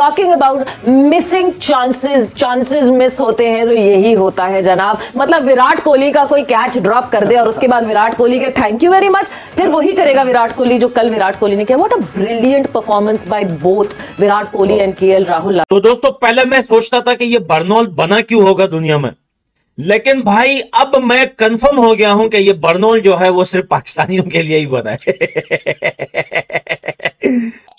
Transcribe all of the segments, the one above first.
Talking about missing chances miss होते हैं तो यही होता है जनाब। मतलब विराट कोहली का कोई कैच ड्रॉप कर दे और उसके बाद विराट कोहली के थैंक यू वेरी मच, फिर वही करेगा विराट कोहली जो कल विराट कोहली ने किया। What a brilliant performance by both Virat Kohli and KL Rahul. तो दोस्तों पहले मैं सोचता था कि ये बर्नौल बना क्यों होगा दुनिया में, लेकिन भाई अब मैं कंफर्म हो गया हूं कि ये बर्नौल जो है वो सिर्फ पाकिस्तानियों के लिए ही बना है।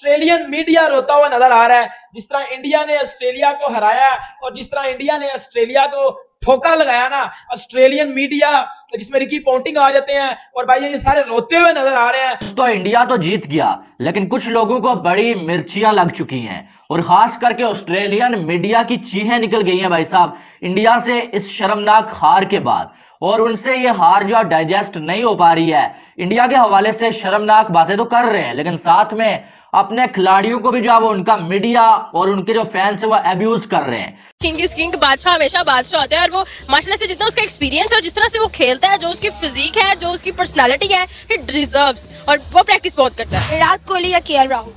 ऑस्ट्रेलियन मीडिया रोता हुआ नजर आ रहा है, जिस तरह इंडिया ने ऑस्ट्रेलिया को हराया और जिस तरह इंडिया ने ऑस्ट्रेलिया को ठोका लगाया ना, ऑस्ट्रेलियन मीडिया जिसमें रिकी पॉन्टिंग आ जाते हैं और भाई ये सारे रोते हुए नजर आ रहे हैं। तो इंडिया तो जीत गया, लेकिन कुछ लोगों को बड़ी मिर्चियां लग चुकी हैं और खास करके ऑस्ट्रेलियन मीडिया की चीखें निकल गई हैं भाई साहब इंडिया से इस शर्मनाक हार के बाद, और उनसे ये हार जो डाइजेस्ट नहीं हो पा रही है। इंडिया के हवाले से शर्मनाक बातें तो कर रहे हैं, लेकिन साथ में अपने खिलाड़ियों को भी जो है वो उनका मीडिया और उनके जो फैंस है वो अब्यूज कर रहे हैं। किंग इज किंग, बादशाह हमेशा बादशाह होता है और वो माशाल्लाह से जितना उसका एक्सपीरियंस है और जिस तरह से वो खेलता है, जो उसकी फिजिक है, जो उसकी पर्सनालिटी है, ही डिजर्व्स, और वो प्रैक्टिस बहुत करता है। विराट कोहली या केएल राहुल?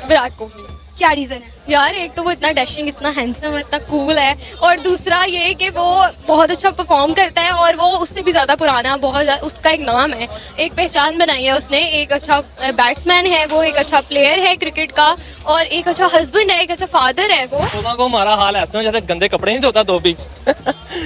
विराट कोहली। क्या रीजन है? यार एक तो वो इतना डैशिंग, इतना हैंडसम, इतना कूल है, और दूसरा ये कि वो बहुत अच्छा परफॉर्म करता है और वो उससे भी ज्यादा पुराना, बहुत उसका एक नाम है, एक पहचान बनाई है उसने, एक अच्छा बैट्समैन है वो, एक अच्छा प्लेयर है क्रिकेट का, और एक अच्छा हस्बैंड है, एक अच्छा फादर है वो। को हमारा हाल ऐसा जैसे गंदे कपड़े नहीं धोता धोबी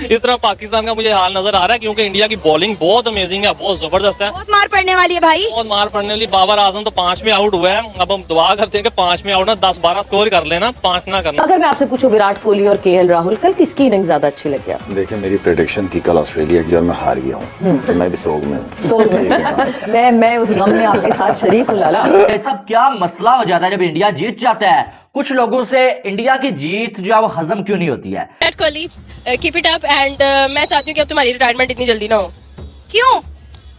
इस तरह पाकिस्तान का मुझे हाल नजर आ रहा है, क्योंकि इंडिया की बॉलिंग बहुत अमेजिंग है, बहुत जबरदस्त है, बहुत मार पड़ने वाली है भाई, बहुत मार पड़ने वाली। बाबर आजम तो 5 में आउट हुआ है, अब हम दुआ करते हैं कि 5 में आउट ना 10-12 स्कोर कर लेना, 5 ना करना। अगर मैं आपसे पूछूं विराट कोहली और केएल राहुल, कल किसकी इनिंग ज्यादा अच्छी लगी आपको? देखिए मेरी प्रेडिक्शन थी कल ऑस्ट्रेलिया की और मैं हार गया हूँ, तो मैं भी सोग में हूँ। मैं उस गम में आपके साथ शरीक हूँ लाला। ये सब क्या मसला हो जाता है जब इंडिया जीत जाता है? कुछ लोगों से इंडिया की जीत जो है वो हजम क्यों नहीं होती है? Virat Kohli keep it up, and मैं चाहती हूँ कि अब तुम्हारी रिटायरमेंट इतनी जल्दी ना हो। क्यों?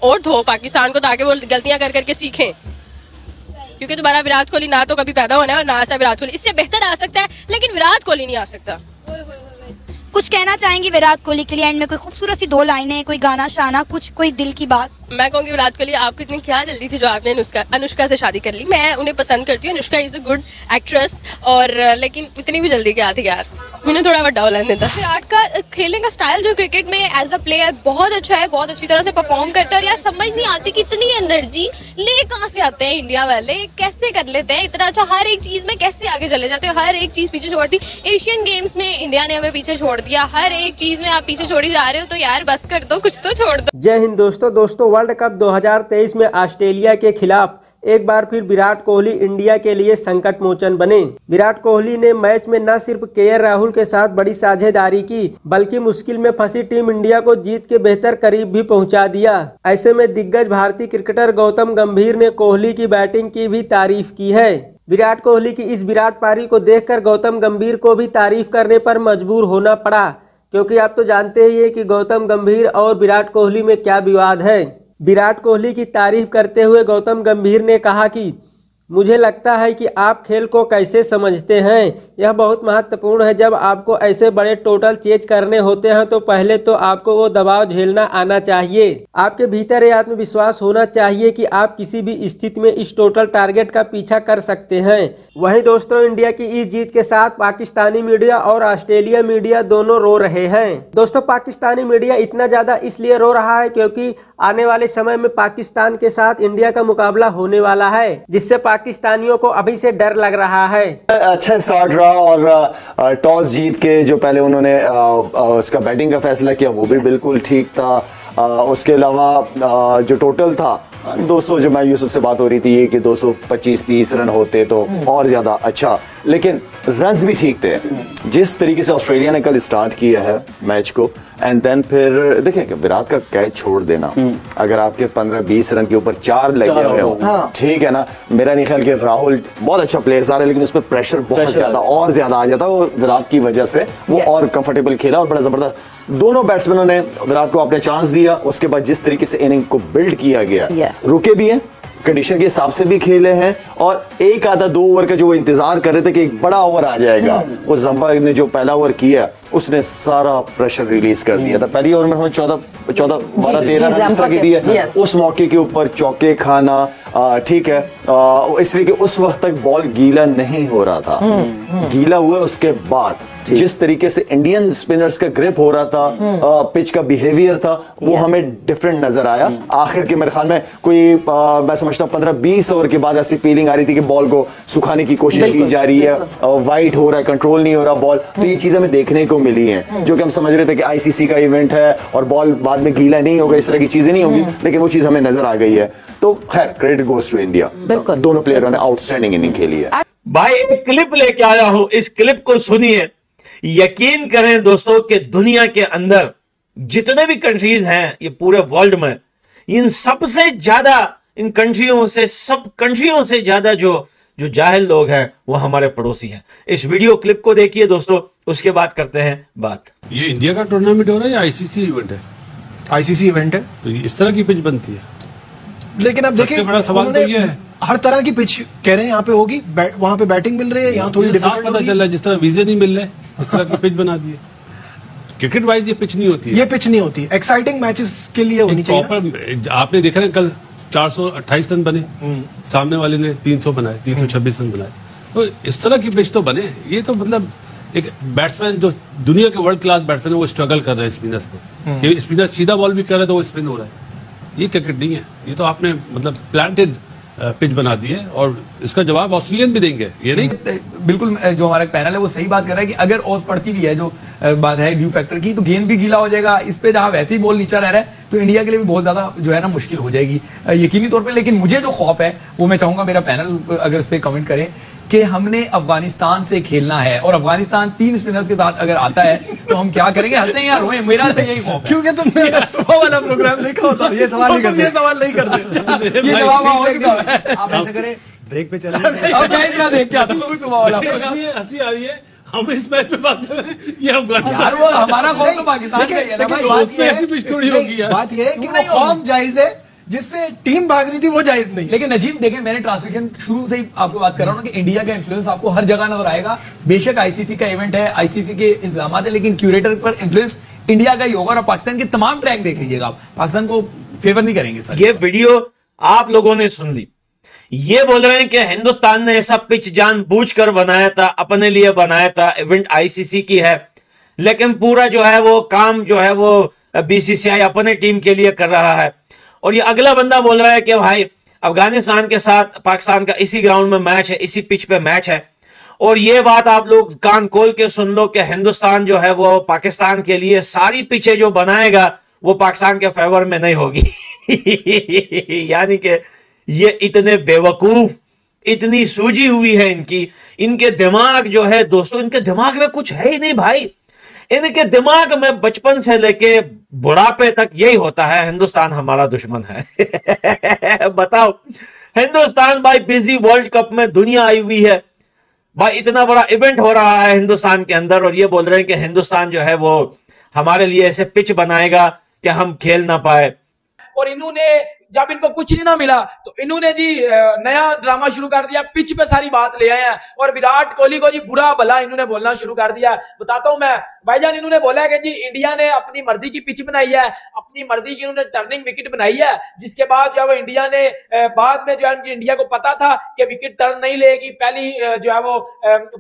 और धो पाकिस्तान को, ताकि वो गलतियां कर करके सीखें, क्योंकि तुम्हारा विराट कोहली ना तो कभी पैदा होना है और ना सा विराट कोहली, इससे बेहतर आ सकता है लेकिन विराट कोहली नहीं आ सकता। कुछ कहना चाहेंगी विराट कोहली के लिए एंड में? कोई खूबसूरत सी 2 लाइनें, कोई गाना शाना, कुछ कोई दिल की बात? मैं कहूँगी विराट कोहली, आपको इतनी क्या जल्दी थी जो आपने अनुष्का से शादी कर ली। मैं उन्हें पसंद करती हूँ, Anushka is a good actress, और लेकिन इतनी भी जल्दी क्या थी यार, मैंने थोड़ा बड़ा डाउन देता। विराट का खेलने का स्टाइल जो क्रिकेट में एज अ प्लेयर बहुत अच्छा है, बहुत अच्छी तरह से परफॉर्म करता है, और यार समझ नहीं आती कि इतनी एनर्जी ले कहाँ से आते हैं इंडिया वाले, कैसे कर लेते हैं इतना अच्छा, हर एक चीज में कैसे आगे चले जाते हैं, हर एक चीज पीछे छोड़ दी। एशियन गेम्स में इंडिया ने हमें पीछे छोड़ दिया, हर एक चीज में आप पीछे छोड़ी जा रहे हो, तो यार बस कर दो, कुछ तो छोड़ दो। जय हिंद दोस्तों, वर्ल्ड कप 2023 में ऑस्ट्रेलिया के खिलाफ एक बार फिर विराट कोहली इंडिया के लिए संकट मोचन बने। विराट कोहली ने मैच में न सिर्फ केएल राहुल के साथ बड़ी साझेदारी की, बल्कि मुश्किल में फंसी टीम इंडिया को जीत के बेहतर करीब भी पहुंचा दिया। ऐसे में दिग्गज भारतीय क्रिकेटर गौतम गंभीर ने कोहली की बैटिंग की भी तारीफ की है। विराट कोहली की इस विराट पारी को देखकर गौतम गंभीर को भी तारीफ करने पर मजबूर होना पड़ा, क्योंकि आप तो जानते ही है कि गौतम गंभीर और विराट कोहली में क्या विवाद है। विराट कोहली की तारीफ करते हुए गौतम गंभीर ने कहा कि मुझे लगता है कि आप खेल को कैसे समझते हैं, यह बहुत महत्वपूर्ण है। जब आपको ऐसे बड़े टोटल चेज करने होते हैं तो पहले तो आपको वो दबाव झेलना आना चाहिए। आपके भीतर ये आत्मविश्वास होना चाहिए कि आप किसी भी स्थिति में इस टोटल टारगेट का पीछा कर सकते हैं। वहीं दोस्तों इंडिया की इस जीत के साथ पाकिस्तानी मीडिया और ऑस्ट्रेलिया मीडिया दोनों रो रहे हैं। दोस्तों पाकिस्तानी मीडिया इतना ज्यादा इसलिए रो रहा है क्योंकि आने वाले समय में पाकिस्तान के साथ इंडिया का मुकाबला होने वाला है, जिससे पाकिस्तानियों को अभी से डर लग रहा है। अच्छा स्टार्ट रहा और टॉस जीत के जो पहले उन्होंने उसका बैटिंग का फैसला किया वो भी बिल्कुल ठीक था। उसके अलावा जो टोटल था 200, जो मैं यूसुफ से बात हो रही थी ये कि 225-30 रन होते तो और ज्यादा अच्छा, लेकिन रन्स भी ठीक थे। जिस तरीके से ऑस्ट्रेलिया ने कल स्टार्ट किया है मैच को, एंड देन फिर देखें कि विराट का कैच छोड़ देना, अगर आपके 15-20 रन के ऊपर 4 लगे हुए हो, ठीक है ना, मेरा नहीं ख्याल कि राहुल बहुत अच्छा प्लेयर आ रहे, लेकिन उस पर प्रेशर बहुत ज्यादा और ज्यादा आ जाता, वो विराट की वजह से वो और कंफर्टेबल खेला और बड़ा जबरदस्त दोनों बैट्समैनों ने विराट को अपने चांस दिया। उसके बाद जिस तरीके से इनिंग को बिल्ड किया गया, रुके भी हैं, कंडीशन के हिसाब से भी खेले हैं, और एक आधा 2 ओवर का जो वो इंतजार कर रहे थे कि एक बड़ा ओवर आ जाएगा, वो जंपा ने जो पहला ओवर किया उसने सारा प्रेशर रिलीज कर दिया था। पहली ओवर में हमें 12-13 रन इस तरह के दिए। उस मौके के ऊपर चौके खाना, ठीक है, इसलिए कि उस वक्त तक बॉल गीला नहीं हो रहा था। गीला हुआ उसके बाद जिस तरीके से इंडियन स्पिनर्स का ग्रिप हो रहा था, पिच का बिहेवियर था, वो हमें डिफरेंट नजर आया। आखिर के मेरे ख्याल में कोई मैं समझता हूँ 15-20 ओवर के बाद ऐसी फीलिंग आ रही थी कि बॉल को सुखाने की कोशिश की जा रही है, वाइट हो रहा है, कंट्रोल नहीं हो रहा बॉल। तो ये चीजें हमें देखने को मिली हैं, जो कि हम समझ रहे थे कि आईसीसी का इवेंट है और बॉल बाद में गीला नहीं होगा, इस तरह की चीजें नहीं होगी, लेकिन वो चीज हमें नजर आ गई है। तो खैर क्रेडिट गोज टू इंडिया, दोनों प्लेयरों ने आउटस्टैंडिंग इनिंग खेली है। भाई एक क्लिप लेके आया हूं, इस क्लिप को सुनिए। यकीन करें दोस्तों कि दुनिया के अंदर जितने भी कंट्रीज हैं ये पूरे वर्ल्ड में, इन सबसे ज्यादा, इन कंट्रियों से, सब कंट्रियों से ज्यादा जो जाहिल लोग हैं वो हमारे पड़ोसी हैं। इस वीडियो क्लिप को देखिए दोस्तों, उसके बाद करते हैं बात। ये इंडिया का टूर्नामेंट हो रहा है या आईसीसी इवेंट है? आईसीसी इवेंट है। तो इस तरह की पिच बनती है, लेकिन अब देखिए बड़ा सवाल तो ये है, हर तरह की पिच कह रहे हैं यहाँ पे होगी, वहां पे बैटिंग मिल रही है, यहाँ थोड़ी डिफिकल्ट पता चल रहा है, जिस तरह वीजे नहीं मिल रहे इस तरह की पिच बना दी है। क्रिकेट वाइज ये पिच नहीं होती है, ये पिच नहीं होती। एक्साइटिंग मैचेस के लिए होनी चाहिए। आपने देखा ना कल 428 रन बने, सामने वाले ने 300 बनाए, 326 रन बनाए। तो इस तरह की पिच तो बने। ये तो मतलब एक बैट्समैन जो दुनिया के वर्ल्ड क्लास बैट्समैन है वो स्ट्रगल कर रहे हैं स्पिनर्स पर। स्पिनर सीधा बॉल भी कर रहे तो वो स्पिन हो रहा है। ये क्रिकेट नहीं है, ये तो आपने मतलब प्लांटेड पिच बना दी है और इसका जवाब ऑस्ट्रेलियन भी देंगे। ये नहीं, बिल्कुल जो हमारा पैनल है वो सही बात कर रहा है कि अगर ओस पड़ती भी है, जो बात है ड्यू फैक्टर की, तो गेंद भी गीला हो जाएगा। इस पे जहां वैसे ही बॉल नीचा रह रहा है तो इंडिया के लिए भी बहुत ज्यादा जो है ना मुश्किल हो जाएगी यकीनी तौर पे। लेकिन मुझे जो खौफ है वो मैं चाहूंगा मेरा पैनल अगर इस पे कमेंट करें कि हमने अफगानिस्तान से खेलना है और अफगानिस्तान 3 स्पिनर्स के साथ अगर आता है तो हम क्या करेंगे, हंसेंगे या रोएं? मेरा तो यही खौफ है। क्योंकि तुम मेरा सुबह वाला प्रोग्राम देखा होता ये सवाल नहीं करते, ये सवाल नहीं करते। ये जवाब आप ऐसे करें, ब्रेक पे चले अब मैं इतना देख के आता हूं सुबह वाला। हंसी आ रही है, हम इस मैच पे बात कर रहे हैं, ये अफगानिस्तान। यार वो हमारा खौफ तो पाकिस्तान का ही है ना भाई। ऐसी पिच थोड़ी होगी यार। बात ये है कि वो फॉर्म जायज है, जिससे टीम भाग रही थी वो जायज नहीं। लेकिन नजीब देखें, मैंने ट्रांसलेशन शुरू से ही आपको बात कर रहा हूं ना कि इंडिया का इन्फ्लुएंस आपको हर जगह नजर आएगा। बेशक आईसीसी का इवेंट है, आईसीसी के इंतजाम है, लेकिन क्यूरेटर पर इन्फ्लुएंस इंडिया का ही होगा। और पाकिस्तान के तमाम ट्रैक देख लीजिएगा आप, पाकिस्तान को फेवर नहीं करेंगे सर। ये वीडियो आप लोगों ने सुन ली, ये बोल रहे हैं कि हिंदुस्तान ने ऐसा पिच जानबूझकर बनाया था, अपने लिए बनाया था, इवेंट आईसीसी की है, लेकिन पूरा जो है वो काम जो है वो बीसीसीआई अपने टीम के लिए कर रहा है। और ये अगला बंदा बोल रहा है कि भाई अफगानिस्तान के साथ पाकिस्तान का इसी ग्राउंड में मैच है, इसी पिच पे मैच है। और ये बात आप लोग कान खोल के सुन लो कि हिंदुस्तान जो है वो पाकिस्तान के लिए सारी पिचें जो बनाएगा वो पाकिस्तान के फेवर में नहीं होगी। यानी कि ये इतने बेवकूफ, इतनी सूजी हुई है इनके दिमाग जो है दोस्तों, इनके दिमाग में कुछ है ही नहीं भाई। इनके दिमाग में बचपन से लेके बुढ़ापे तक यही होता है, हिंदुस्तान हमारा दुश्मन है। बताओ, हिंदुस्तान भाई बिजी वर्ल्ड कप में दुनिया आई हुई है भाई, इतना बड़ा इवेंट हो रहा है हिंदुस्तान के अंदर, और ये बोल रहे हैं कि हिंदुस्तान जो है वो हमारे लिए ऐसे पिच बनाएगा कि हम खेल ना पाए। और इन्होंने जब इनको कुछ नहीं ना मिला तो इन्होंने जी नया ड्रामा शुरू कर दिया, पिच पे सारी बात ले आए हैं और विराट कोहली को जी बुरा भला इन्होंने बोलना शुरू कर दिया। बताता हूं मैं भाईजान, इन्होंने बोला है कि जी इंडिया ने अपनी मर्जी की पिच बनाई है, अपनी मर्जी की इन्होंने टर्निंग विकेट बनाई है, जिसके बाद जो है इंडिया ने बाद में जो है इंडिया को पता था कि विकेट टर्न नहीं लेगी, पहली जो है वो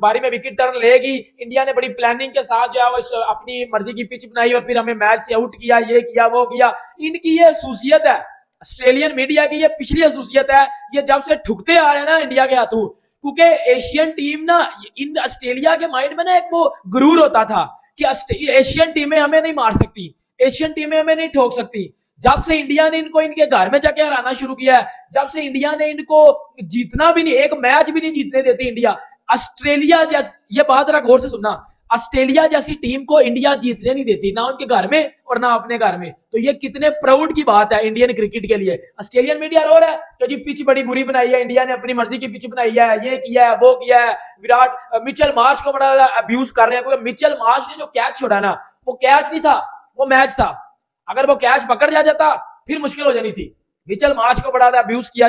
बारी में विकेट टर्न लेगी। इंडिया ने बड़ी प्लानिंग के साथ जो है वो अपनी मर्जी की पिच बनाई और फिर हमें मैच से आउट किया, ये किया वो किया। इनकी ये सूसियत है, ऑस्ट्रेलियन मीडिया की ये पिछली एसोसिएट है, ये जब से ठुकते आ रहे हैं ना इंडिया के हाथों, क्योंकि एशियन टीम ना, इन ऑस्ट्रेलिया के माइंड में ना एक वो गुरूर होता था कि एशियन टीमें हमें नहीं मार सकती, एशियन टीमें हमें नहीं ठोक सकती। जब से इंडिया ने इनको इनके घर में जाके हराना शुरू किया है, जब से इंडिया ने इनको जीतना भी नहीं, एक मैच भी नहीं जीतने देती इंडिया। ऑस्ट्रेलिया जैसे, ये बात जरा गौर से सुनना, ऑस्ट्रेलिया जैसी टीम को इंडिया जीतने नहीं देती, ना उनके घर में और ना अपने घर में। तो ये कितने प्राउड की बात है इंडियन क्रिकेट के लिए। ऑस्ट्रेलियन मीडिया रो रहा है कि जी पिच बड़ी बुरी बनाई है, इंडिया ने अपनी मर्जी की पिच बनाई है, ये किया है वो किया है। विराट मिचेल मार्श को बड़ा अब्यूज कर रहे हैं, क्योंकि मिचेल मार्श ने जो कैच छोड़ा ना, वो कैच नहीं था, वो मैच था। अगर वो कैच पकड़ जाता फिर मुश्किल हो जानी थी। मिचेल मार्श को बड़ा अब्यूज किया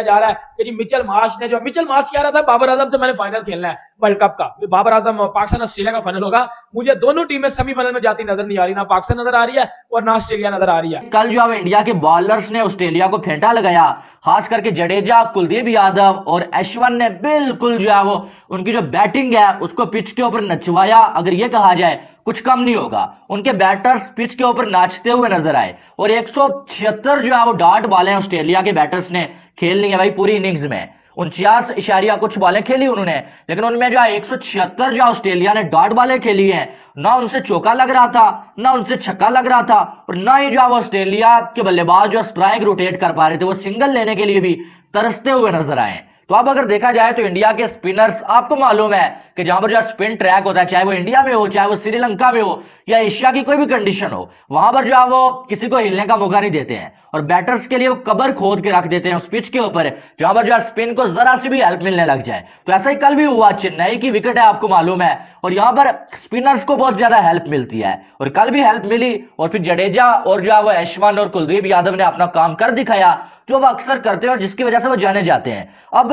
जा रहा है कि जी मिचेल मार्श ने, जो मिचेल मार्श कह रहा था बाबर आजम से मैंने फाइनल खेलना है, वर्ल्ड कप का, बाबर आजम पाकिस्तान ऑस्ट्रेलिया का फाइनल होगा। मुझे दोनों टीमें सेमीफाइनल में जाती नजर नहीं आ रही, ना पाकिस्तान नजर आ रही है और ना ऑस्ट्रेलिया नजर आ रही है। कल जो है इंडिया के बॉलर्स ने ऑस्ट्रेलिया को फेंटा लगाया, खास करके जडेजा, कुलदीप यादव और अश्विन ने बिल्कुल जो है वो उनकी जो बैटिंग है उसको पिच के ऊपर नचवाया। अगर ये कहा जाए कुछ कम नहीं होगा, उनके बैटर्स पिच के ऊपर नाचते हुए नजर आए और 176 जो है वो डॉट बॉलें ऑस्ट्रेलिया के बैटर्स ने खेल ली है भाई पूरी इनिंग्स में। 49 कुछ बॉलें खेली उन्होंने, लेकिन उनमें जो है 176 जो ऑस्ट्रेलिया ने डॉट बॉलें खेली हैं, ना उनसे चौका लग रहा था, ना उनसे छक्का लग रहा था और ना ही जो है वो ऑस्ट्रेलिया के बल्लेबाज जो स्ट्राइक रोटेट कर पा रहे थे, वो सिंगल लेने के लिए भी तरसते हुए नजर आए। तो अब अगर देखा जाए तो इंडिया के स्पिनर्स, आपको मालूम है कि जहां पर जो स्पिन ट्रैक होता है, चाहे वो इंडिया में हो, चाहे वो श्रीलंका में हो या एशिया की कोई भी कंडीशन हो, वहां पर जो है वो किसी को हिलने का मौका नहीं देते हैं और बैटर्स के लिए वो कबर खोद के रख देते हैं उस पिच के ऊपर, जहां पर जो स्पिन को जरा सी भी हेल्प मिलने लग जाए। तो ऐसा ही कल भी हुआ, चेन्नई की विकेट है आपको मालूम है, और यहां पर स्पिनर्स को बहुत ज्यादा हेल्प मिलती है और कल भी हेल्प मिली और फिर जडेजा और जो है वो अश्विन और कुलदीप यादव ने अपना काम कर दिखाया जो वो अक्सर करते हैं और जिसकी वजह से वो जाने जाते हैं। अब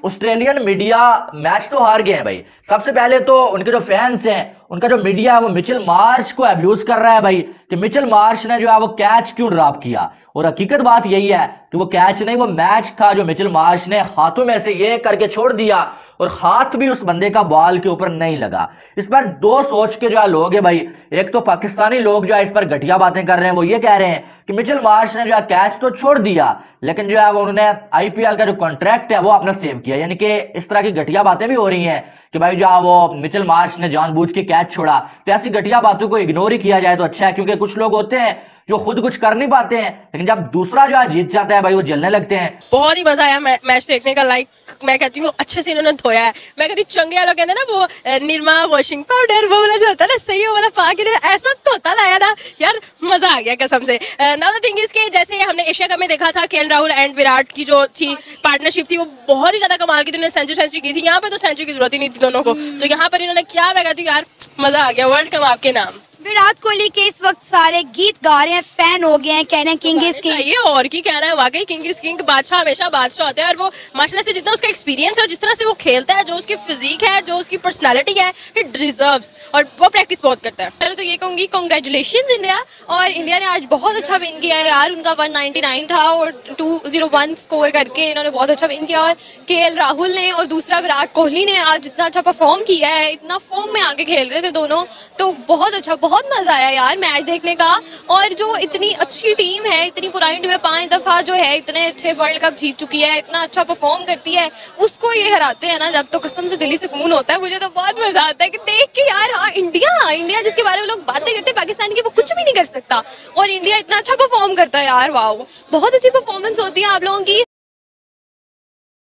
ऑस्ट्रेलियन मीडिया मैच तो हार गए हैं भाई। सबसे पहले तो उनके जो फैंस हैं, उनका जो मीडिया है वो मिचेल मार्श को अब्यूज कर रहा है भाई कि मिचेल मार्श ने जो है वो कैच क्यों ड्रॉप किया, और हकीकत बात यही है कि वो कैच नहीं, वो मैच था जो मिचेल मार्श ने हाथों में से ये करके छोड़ दिया और हाथ भी उस बंदे का बॉल के ऊपर नहीं लगा। इस पर दो सोच के जो है लोग हैं भाई, एक तो पाकिस्तानी लोग जो है इस पर घटिया बातें कर रहे हैं, वो ये कह रहे हैं कि मिचेल मार्श ने जो है कैच तो छोड़ दिया लेकिन जो है वो उन्होंने आईपीएल का जो कॉन्ट्रैक्ट है वो अपना सेव किया, यानी कि इस तरह की घटिया बातें भी हो रही हैं कि भाई जो है वो मिचेल मार्श ने जानबूझ के कैच छोड़ा। तो ऐसी घटिया बातों को इग्नोर ही किया जाए तो अच्छा है, क्योंकि कुछ लोग होते हैं जो खुद कुछ कर नहीं पाते हैं लेकिन जब दूसरा जो है जीत जाता है भाई वो जलने लगते हैं। बहुत ही मजा आया मैच देखने का। लाइक मैं कहती हूँ अच्छे से इन्होंने धोया है। मैं कहती हूँ चंगे वालों कहते हैं ना वो निरमा वॉशिंग पाउडर, वो वाला जो होता है ना, सही वाला पा के ऐसा धोता लाया ना यार, मजा आ गया कसम से। नाउ द थिंग इज के जैसे हमने एशिया कप में देखा था केएल राहुल एंड विराट की जो थी पार्टनरशिप थी वो बहुत ही ज्यादा कमाल की थी, उन्होंने सेंचुरी की थी। यहाँ पे तो सेंचुरी की जरूरत ही नहीं थी दोनों को, तो यहाँ पर इन्होंने क्या, मैं कहती हूँ यार मजा आ गया। वर्ल्ड कप आपके नाम। विराट कोहली के इस वक्त सारे गीत गा रहे हैं, फैन हो गए हैं, कह रहे हैं किंग इज किंग। ये और की कह रहा है, वाकई किंग इज किंग, बादशाह हमेशा बादशाह होता है। और वो माशाल्लाह से जितना उसका एक्सपीरियंस है और जिस तरह से वो खेलता है, जो उसकी फिजिक है, जो उसकी पर्सनालिटी है, इट डिजर्व्स, और वो प्रैक्टिस बहुत करता है। पहले तो ये कहूंगी कांग्रेचुलेशंस इंडिया, और इंडिया ने आज बहुत अच्छा विन किया है यार। उनका 199 था और 201 स्कोर करके इन्होंने बहुत अच्छा विन किया। और केएल राहुल ने और दूसरा विराट कोहली ने आज जितना अच्छा परफॉर्म किया है, इतना फॉर्म में आके खेल रहे थे दोनों, तो बहुत अच्छा, बहुत मजा आया यार मैच देखने का। और जो इतनी अच्छी टीम है, इतनी पुरानी टीम है, 5 दफा जो है इतने अच्छे वर्ल्ड कप जीत चुकी है, इतना अच्छा परफॉर्म करती है, उसको ये हराते हैं ना जब, तो कसम से दिली सुकून होता है। मुझे तो बहुत मजा आता है कि देख के यार, हाँ इंडिया जिसके बारे में लोग बातें करते हैं पाकिस्तान की, वो कुछ भी नहीं कर सकता और इंडिया इतना अच्छा परफॉर्म करता है यार। वाओ, बहुत अच्छी परफॉर्मेंस होती है आप लोगों की।